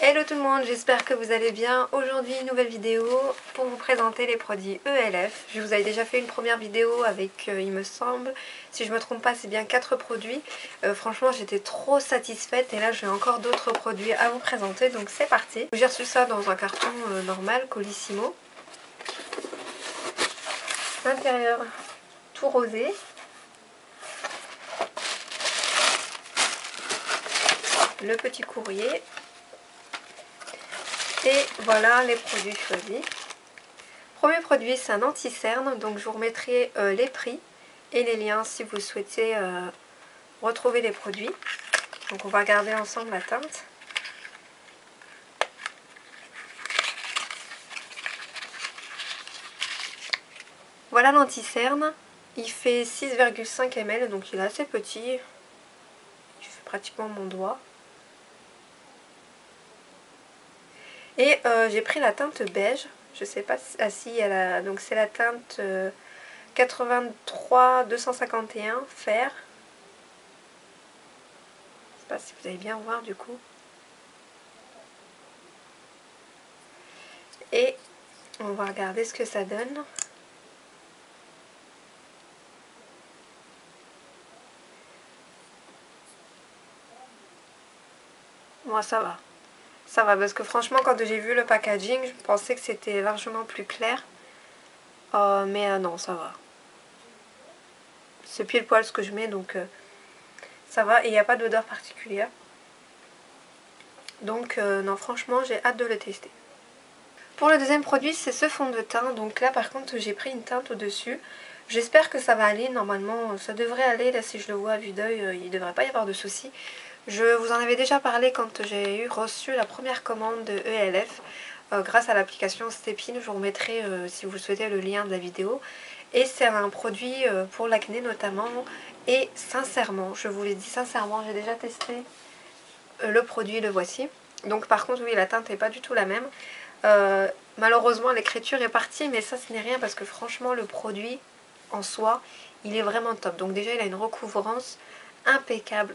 Hello tout le monde, j'espère que vous allez bien. Aujourd'hui, nouvelle vidéo pour vous présenter les produits ELF. Je vous avais déjà fait une première vidéo avec, il me semble, si je me trompe pas, c'est bien 4 produits. Franchement, j'étais trop satisfaite et là, j'ai encore d'autres produits à vous présenter, donc c'est parti. J'ai reçu ça dans un carton normal, Colissimo. L'intérieur tout rosé. Le petit courrier. Et voilà les produits choisis. Premier produit, c'est un anti-cerne, donc je vous remettrai les prix et les liens si vous souhaitez retrouver les produits. Donc on va regarder ensemble la teinte. Voilà l'anti-cerne, il fait 6,5 ml, donc il est assez petit, il fait pratiquement mon doigt. Et j'ai pris la teinte beige, je sais pas si, elle a, donc c'est la teinte 83 251 fer. Je sais pas si vous allez bien voir du coup. Et on va regarder ce que ça donne. Moi ça va. Ça va parce que franchement quand j'ai vu le packaging, je pensais que c'était largement plus clair. Mais non, ça va. C'est pile poil ce que je mets, donc ça va. Et il n'y a pas d'odeur particulière. Donc non, franchement, j'ai hâte de le tester. Pour le deuxième produit, c'est ce fond de teint. Donc là, par contre, j'ai pris une teinte au-dessus. J'espère que ça va aller. Normalement, ça devrait aller. Là, si je le vois à vue d'œil, il ne devrait pas y avoir de soucis. Je vous en avais déjà parlé quand j'ai reçu la première commande de ELF. Grâce à l'application Stepin, je vous remettrai, si vous le souhaitez, le lien de la vidéo. Et c'est un produit pour l'acné notamment. Et sincèrement, je vous l'ai dit sincèrement, j'ai déjà testé le produit, le voici. Donc par contre, oui, la teinte n'est pas du tout la même. Malheureusement, l'écriture est partie, mais ça, ce n'est rien parce que franchement, le produit en soi, il est vraiment top. Donc déjà, il a une recouvrance impeccable.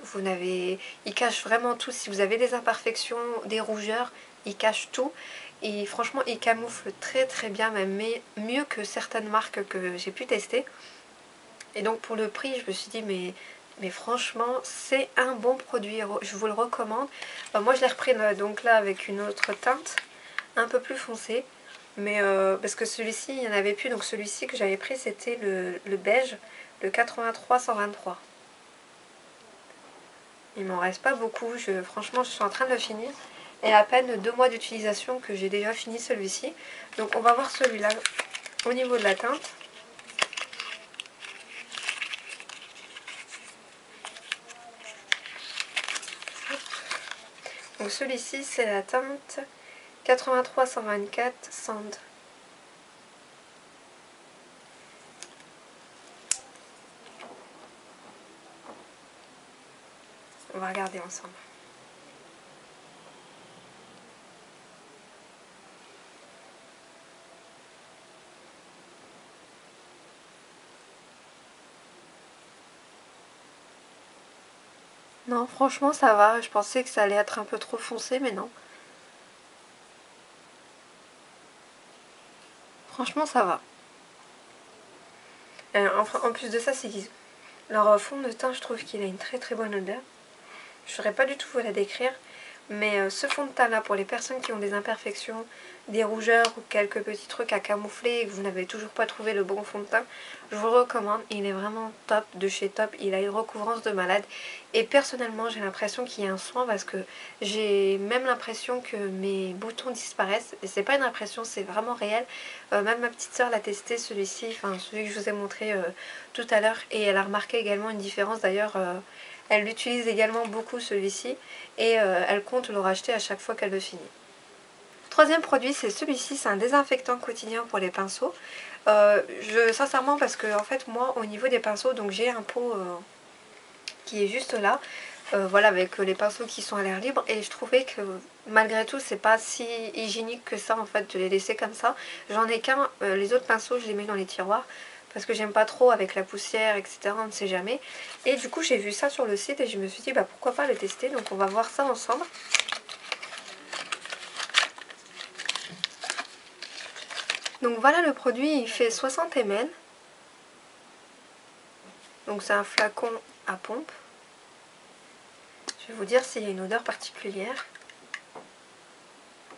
Il cache vraiment tout. Si vous avez des imperfections, des rougeurs, il cache tout. Et franchement, il camoufle très très bien, même mieux que certaines marques que j'ai pu tester. Et donc pour le prix, je me suis dit, mais franchement, c'est un bon produit. Je vous le recommande. Moi, je l'ai repris donc là avec une autre teinte, un peu plus foncée. Mais parce que celui-ci, il n'y en avait plus. Donc celui-ci que j'avais pris, c'était le beige, le 83-123. Il m'en reste pas beaucoup. Franchement, je suis en train de le finir. Et à peine 2 mois d'utilisation que j'ai déjà fini celui-ci. Donc on va voir celui-là au niveau de la teinte. Donc celui-ci, c'est la teinte 83-124 Sand. On va regarder ensemble. Non, franchement, ça va. Je pensais que ça allait être un peu trop foncé, mais non. Franchement, ça va. En plus de ça, c'est qu'ils... Leur fond de teint, je trouve qu'il a une très très bonne odeur. Je ne saurais pas du tout vous la décrire. Mais ce fond de teint là, pour les personnes qui ont des imperfections, des rougeurs ou quelques petits trucs à camoufler et que vous n'avez toujours pas trouvé le bon fond de teint, je vous le recommande. Il est vraiment top, de chez top. Il a une recouvrance de malade. Et personnellement, j'ai l'impression qu'il y a un soin parce que j'ai même l'impression que mes boutons disparaissent. Et c'est pas une impression, c'est vraiment réel. Même ma petite soeur l'a testé, celui-ci, enfin celui que je vous ai montré tout à l'heure. Et elle a remarqué également une différence d'ailleurs. Elle l'utilise également beaucoup celui-ci et elle compte le racheter à chaque fois qu'elle le finit. Troisième produit, c'est celui-ci, c'est un désinfectant quotidien pour les pinceaux. Sincèrement, parce que en fait moi au niveau des pinceaux, donc j'ai un pot qui est juste là, voilà, avec les pinceaux qui sont à l'air libre, et je trouvais que malgré tout c'est pas si hygiénique que ça en fait de les laisser comme ça. J'en ai qu'un, les autres pinceaux je les mets dans les tiroirs parce que j'aime pas trop avec la poussière, etc. On ne sait jamais. Et du coup, j'ai vu ça sur le site et je me suis dit, bah pourquoi pas le tester. Donc on va voir ça ensemble. Donc voilà, le produit, il fait 60 ml. Donc c'est un flacon à pompe. Je vais vous dire s'il y a une odeur particulière.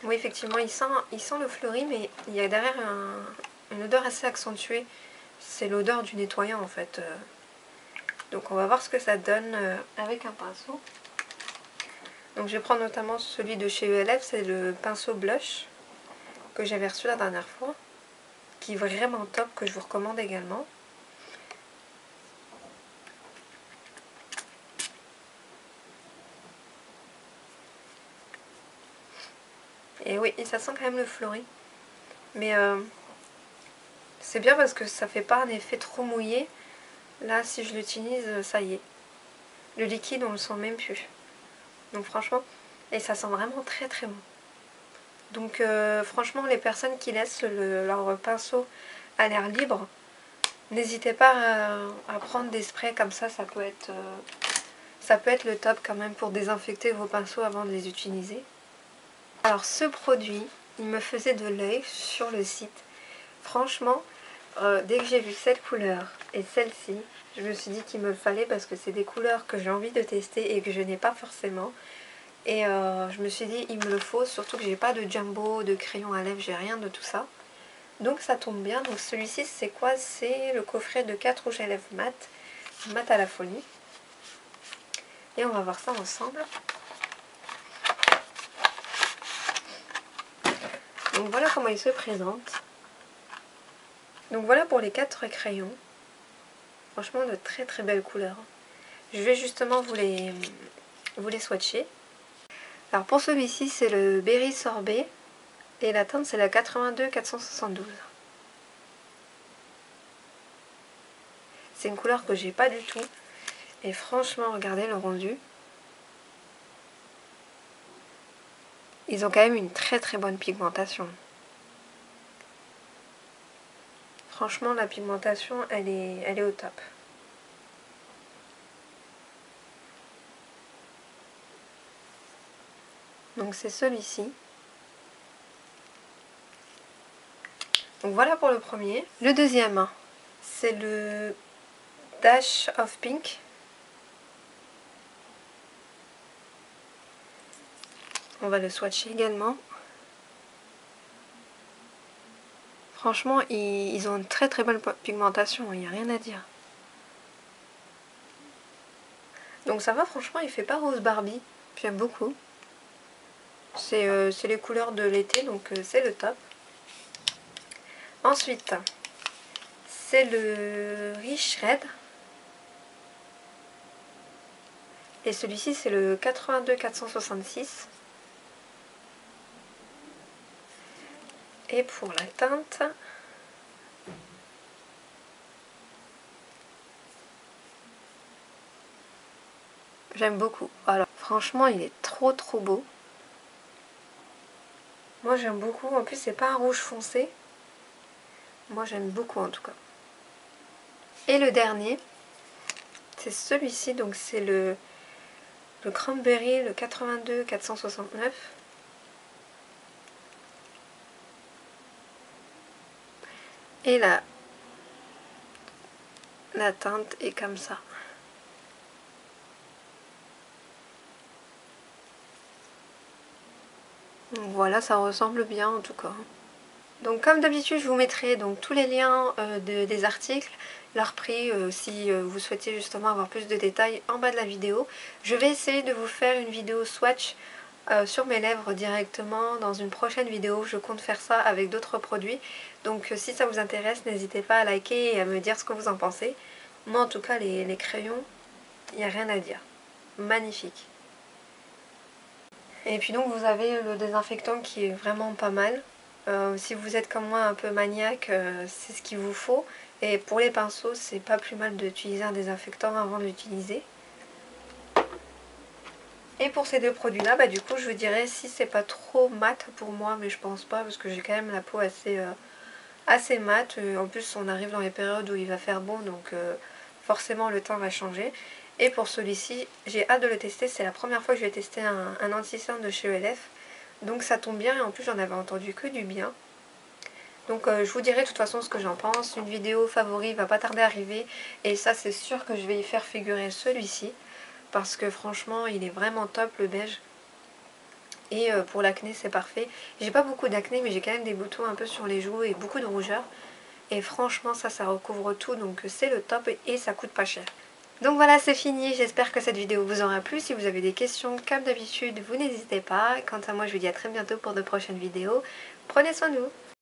Oui, effectivement, il sent le fleuri, mais il y a derrière une odeur assez accentuée. C'est l'odeur du nettoyant en fait. Donc on va voir ce que ça donne avec un pinceau. Donc je vais prendre notamment celui de chez ELF, c'est le pinceau blush que j'avais reçu la dernière fois, qui est vraiment top, que je vous recommande également. Et oui, et ça sent quand même le fleuri. Mais c'est bien parce que ça fait pas un effet trop mouillé. Là, si je l'utilise, ça y est. Le liquide, on le sent même plus. Donc franchement, et ça sent vraiment très très bon. Donc franchement, les personnes qui laissent leur pinceau à l'air libre, n'hésitez pas à prendre des sprays comme ça peut être le top quand même pour désinfecter vos pinceaux avant de les utiliser. Alors ce produit, il me faisait de l'œil sur le site. Franchement, dès que j'ai vu cette couleur et celle-ci, je me suis dit qu'il me le fallait parce que c'est des couleurs que j'ai envie de tester et que je n'ai pas forcément. Et je me suis dit, il me le faut, surtout que j'ai pas de jumbo, de crayon à lèvres, j'ai rien de tout ça. Donc ça tombe bien. Donc celui-ci, c'est quoi? C'est le coffret de 4 rouges à lèvres mat à la folie. Et on va voir ça ensemble. Donc voilà comment il se présente. Donc voilà pour les 4 crayons. Franchement de très très belles couleurs. Je vais justement vous les swatcher. Alors pour celui-ci c'est le Berry Sorbet. Et la teinte c'est la 82-472. C'est une couleur que j'ai pas du tout. Et franchement regardez le rendu. Ils ont quand même une très très bonne pigmentation. Franchement la pigmentation elle est au top. Donc c'est celui-ci. Donc voilà pour le premier. Le deuxième, c'est le Dash of Pink. On va le swatcher également. Franchement, ils ont une très très bonne pigmentation, il n'y a rien à dire. Donc ça va, franchement, il fait pas rose Barbie. J'aime beaucoup. C'est les couleurs de l'été, donc c'est le top. Ensuite, c'est le Rich Red. Et celui-ci, c'est le 82-466. Et pour la teinte, j'aime beaucoup. Alors, franchement, il est trop trop beau. Moi, j'aime beaucoup. En plus, c'est pas un rouge foncé. Moi, j'aime beaucoup en tout cas. Et le dernier, c'est celui-ci. Donc, c'est le Cranberry, le 82-469. Et la teinte est comme ça. Donc voilà, ça ressemble bien en tout cas. Donc comme d'habitude, je vous mettrai donc tous les liens des articles, leur prix, si vous souhaitez justement avoir plus de détails en bas de la vidéo. Je vais essayer de vous faire une vidéo swatch sur mes lèvres directement dans une prochaine vidéo. Je compte faire ça avec d'autres produits. Donc si ça vous intéresse, n'hésitez pas à liker et à me dire ce que vous en pensez. Moi en tout cas, les crayons, il n'y a rien à dire. Magnifique. Et puis donc vous avez le désinfectant qui est vraiment pas mal. Si vous êtes comme moi un peu maniaque, c'est ce qu'il vous faut. Et pour les pinceaux, c'est pas plus mal d'utiliser un désinfectant avant de l'utiliser. Et pour ces deux produits-là, bah, du coup, je vous dirais si c'est pas trop mat pour moi, mais je pense pas parce que j'ai quand même la peau assez mate. En plus, on arrive dans les périodes où il va faire bon, donc forcément le teint va changer. Et pour celui-ci, j'ai hâte de le tester. C'est la première fois que je vais tester un anti-cerne de chez ELF. Donc ça tombe bien et en plus j'en avais entendu que du bien. Donc je vous dirai de toute façon ce que j'en pense. Une vidéo favori va pas tarder à arriver. Et ça c'est sûr que je vais y faire figurer celui-ci. Parce que franchement il est vraiment top le beige. Et pour l'acné c'est parfait. J'ai pas beaucoup d'acné mais j'ai quand même des boutons un peu sur les joues et beaucoup de rougeur. Et franchement ça recouvre tout, donc c'est le top et ça coûte pas cher. Donc voilà, c'est fini, j'espère que cette vidéo vous aura plu. Si vous avez des questions, comme d'habitude, vous n'hésitez pas. Quant à moi, je vous dis à très bientôt pour de prochaines vidéos. Prenez soin de vous.